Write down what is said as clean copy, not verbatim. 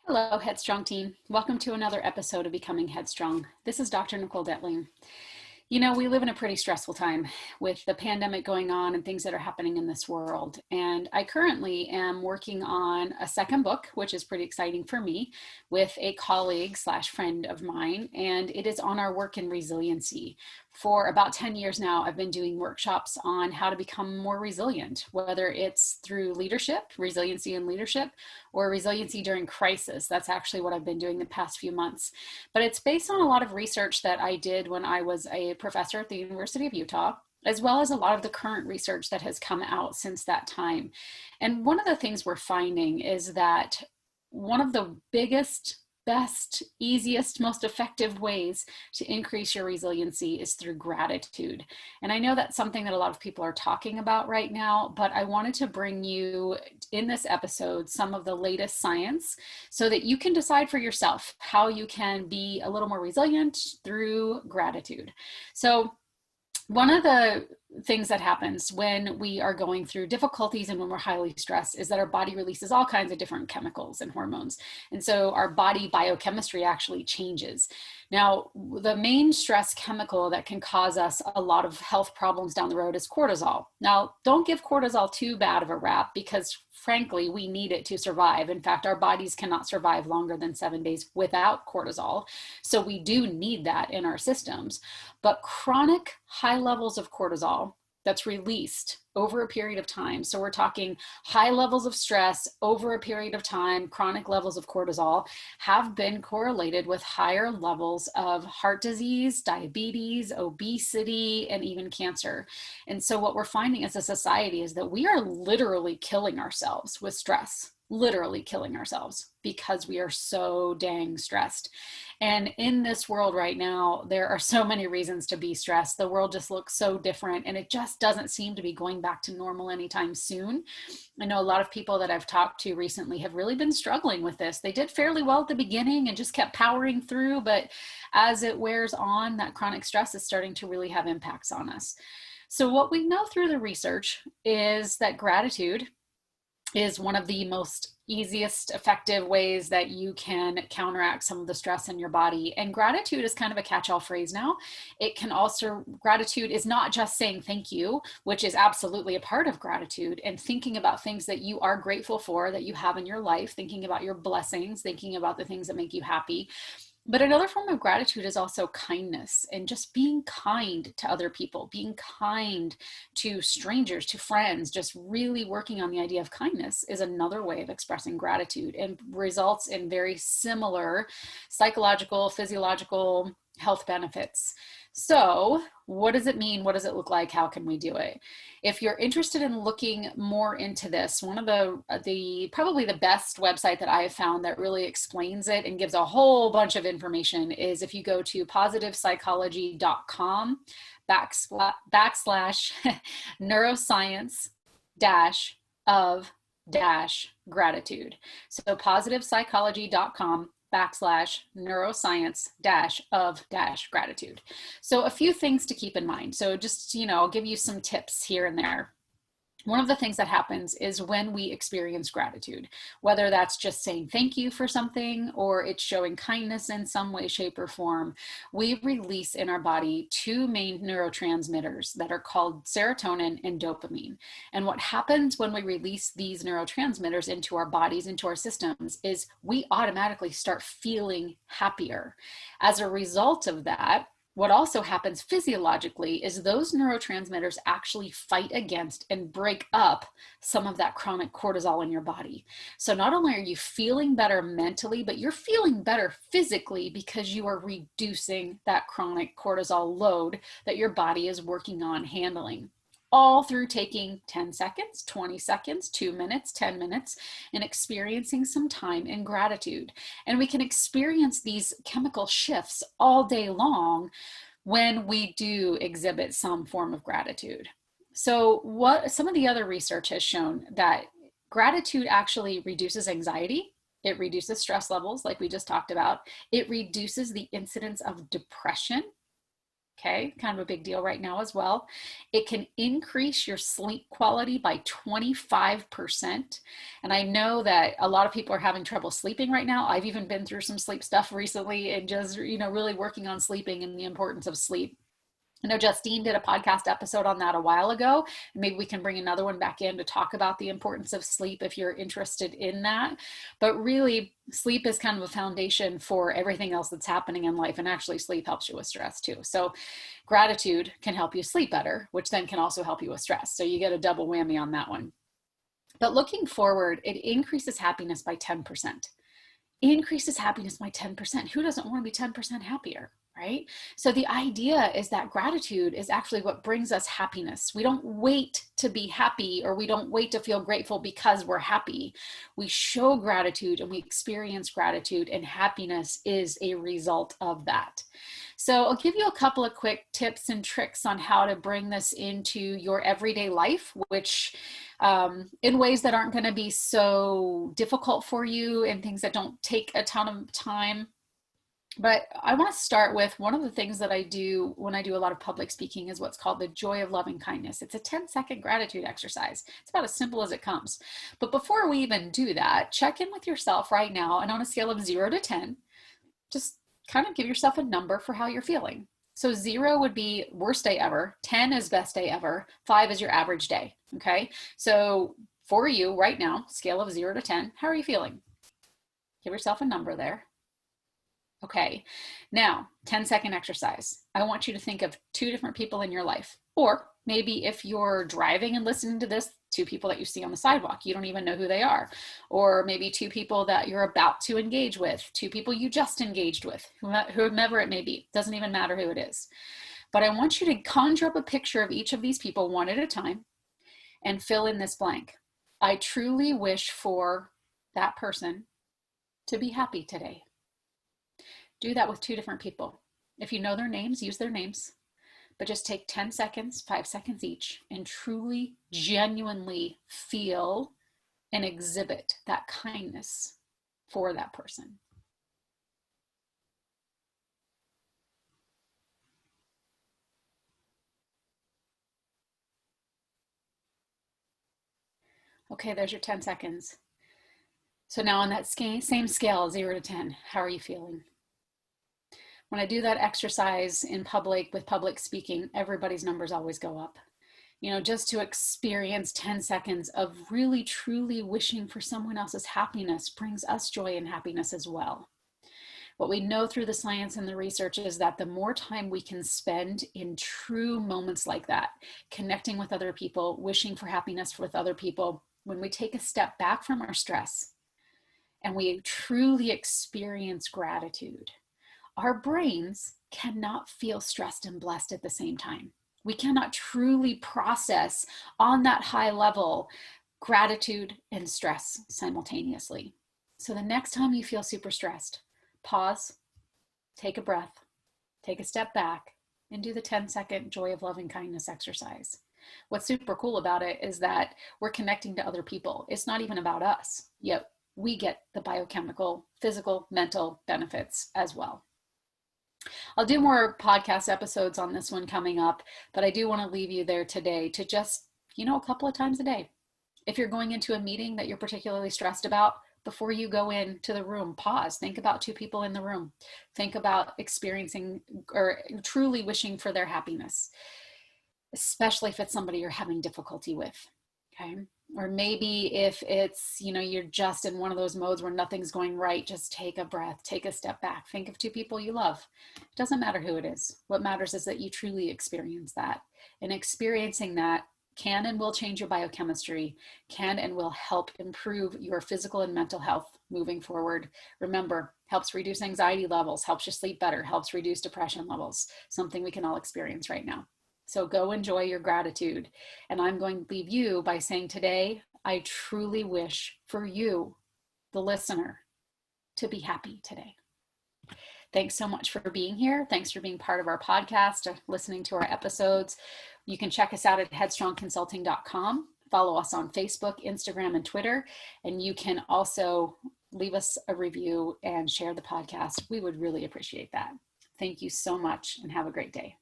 Hello, HeadStrong team. Welcome to another episode of Becoming Headstrong. This is Dr. Nicole Detling. You know, we live in a pretty stressful time with the pandemic going on and things that are happening in this world. And I currently am working on a second book, which is pretty exciting for me, with a colleague slash friend of mine. And it is on our work in resiliency. For about 10 years now, I've been doing workshops on how to become more resilient, whether it's through leadership, resiliency in leadership, or resiliency during crisis. That's actually what I've been doing the past few months. But it's based on a lot of research that I did when I was a professor at the University of Utah, as well as a lot of the current research that has come out since that time. And one of the things we're finding is that one of the biggest, best, easiest, most effective ways to increase your resiliency is through gratitude. And I know that's something that a lot of people are talking about right now, but I wanted to bring you in this episode some of the latest science so that you can decide for yourself how you can be a little more resilient through gratitude. So one of the things that happens when we are going through difficulties and when we're highly stressed is that our body releases all kinds of different chemicals and hormones. And so our body biochemistry actually changes. Now, the main stress chemical that can cause us a lot of health problems down the road is cortisol. Now, don't give cortisol too bad of a rap because frankly, we need it to survive. In fact, our bodies cannot survive longer than 7 days without cortisol. So we do need that in our systems. But chronic high levels of cortisol that's released over a period of time. So we're talking high levels of stress over a period of time, chronic levels of cortisol have been correlated with higher levels of heart disease, diabetes, obesity, and even cancer. And so what we're finding as a society is that we are literally killing ourselves with stress. Literally killing ourselves because we are so dang stressed. And in this world right now, there are so many reasons to be stressed. The world just looks so different and it just doesn't seem to be going back to normal anytime soon. I know a lot of people that I've talked to recently have really been struggling with this. They did fairly well at the beginning and just kept powering through, but as it wears on, that chronic stress is starting to really have impacts on us. So what we know through the research is that gratitude is one of the most easiest, effective ways that you can counteract some of the stress in your body. And gratitude is kind of a catch-all phrase now. It can also, gratitude is not just saying thank you, which is absolutely a part of gratitude, and thinking about things that you are grateful for, that you have in your life, thinking about your blessings, thinking about the things that make you happy. But another form of gratitude is also kindness and just being kind to other people, being kind to strangers, to friends, just really working on the idea of kindness is another way of expressing gratitude and results in very similar psychological, physiological health benefits. So what does it mean? What does it look like? How can we do it? If you're interested in looking more into this, one of the probably the best website that I have found that really explains it and gives a whole bunch of information is if you go to positivepsychology.com backslash neuroscience dash of dash gratitude. So positivepsychology.com backslash neuroscience dash of dash gratitude. So a few things to keep in mind. So just, I'll give you some tips here and there. One of the things that happens is when we experience gratitude, whether that's just saying thank you for something or it's showing kindness in some way, shape, or form, we release in our body two main neurotransmitters that are called serotonin and dopamine. And what happens when we release these neurotransmitters into our bodies, into our systems, is we automatically start feeling happier. As a result of that, what also happens physiologically is those neurotransmitters actually fight against and break up some of that chronic cortisol in your body. So not only are you feeling better mentally, but you're feeling better physically because you are reducing that chronic cortisol load that your body is working on handling. All through taking 10 seconds, 20 seconds, 2 minutes, 10 minutes, and experiencing some time in gratitude. And we can experience these chemical shifts all day long when we do exhibit some form of gratitude. So what some of the other research has shown that gratitude actually reduces anxiety. It reduces stress levels like we just talked about. It reduces the incidence of depression. Okay, kind of a big deal right now as well. It can increase your sleep quality by 25%. And I know that a lot of people are having trouble sleeping right now. I've even been through some sleep stuff recently and just, really working on sleeping and the importance of sleep. I know Justine did a podcast episode on that a while ago. Maybe we can bring another one back in to talk about the importance of sleep if you're interested in that. But really, sleep is kind of a foundation for everything else that's happening in life. And actually, sleep helps you with stress too. So gratitude can help you sleep better, which then can also help you with stress. So you get a double whammy on that one. But looking forward, it increases happiness by 10%. Increases happiness by 10%. Who doesn't want to be 10% happier? Right? So the idea is that gratitude is actually what brings us happiness. We don't wait to be happy, or we don't wait to feel grateful because we're happy. We show gratitude and we experience gratitude, and happiness is a result of that. So I'll give you a couple of quick tips and tricks on how to bring this into your everyday life, which in ways that aren't going to be so difficult for you and things that don't take a ton of time. But I want to start with one of the things that I do when I do a lot of public speaking is what's called the joy of loving kindness. It's a 10-second gratitude exercise. It's about as simple as it comes. But before we even do that, check in with yourself right now, and on a scale of 0 to 10, just kind of give yourself a number for how you're feeling. So 0 would be worst day ever, 10 is best day ever, 5 is your average day, okay? So for you right now, scale of 0 to 10, how are you feeling? Give yourself a number there. Okay, now 10-second exercise. I want you to think of 2 different people in your life, or maybe if you're driving and listening to this, 2 people that you see on the sidewalk, you don't even know who they are, or maybe 2 people that you're about to engage with, 2 people you just engaged with, whomever it may be, doesn't even matter who it is. But I want you to conjure up a picture of each of these people one at a time and fill in this blank. I truly wish for that person to be happy today. Do that with 2 different people. If you know their names, use their names, but just take 10 seconds, 5 seconds each, and truly, genuinely feel and exhibit that kindness for that person. Okay, there's your 10 seconds. So now on that same scale, 0 to 10, how are you feeling? When I do that exercise in public with public speaking, everybody's numbers always go up. Just to experience 10 seconds of really, truly wishing for someone else's happiness brings us joy and happiness as well. What we know through the science and the research is that the more time we can spend in true moments like that, connecting with other people, wishing for happiness with other people, when we take a step back from our stress and we truly experience gratitude, our brains cannot feel stressed and blessed at the same time. We cannot truly process on that high level gratitude and stress simultaneously. So the next time you feel super stressed, pause, take a breath, take a step back, and do the 10-second joy of loving kindness exercise. What's super cool about it is that we're connecting to other people. It's not even about us, yet we get the biochemical, physical, mental benefits as well. I'll do more podcast episodes on this one coming up, but I do want to leave you there today to just, a couple of times a day. If you're going into a meeting that you're particularly stressed about, before you go into the room, pause, think about 2 people in the room, think about experiencing or truly wishing for their happiness, especially if it's somebody you're having difficulty with, okay? Or maybe if it's, you're just in one of those modes where nothing's going right, just take a breath, take a step back, think of 2 people you love. It doesn't matter who it is. What matters is that you truly experience that. And experiencing that can and will change your biochemistry, can and will help improve your physical and mental health moving forward. Remember, helps reduce anxiety levels, helps you sleep better, helps reduce depression levels, something we can all experience right now. So go enjoy your gratitude. And I'm going to leave you by saying today, I truly wish for you, the listener, to be happy today. Thanks so much for being here. Thanks for being part of our podcast, or listening to our episodes. You can check us out at headstrongconsulting.com. Follow us on Facebook, Instagram, and Twitter. And you can also leave us a review and share the podcast. We would really appreciate that. Thank you so much and have a great day.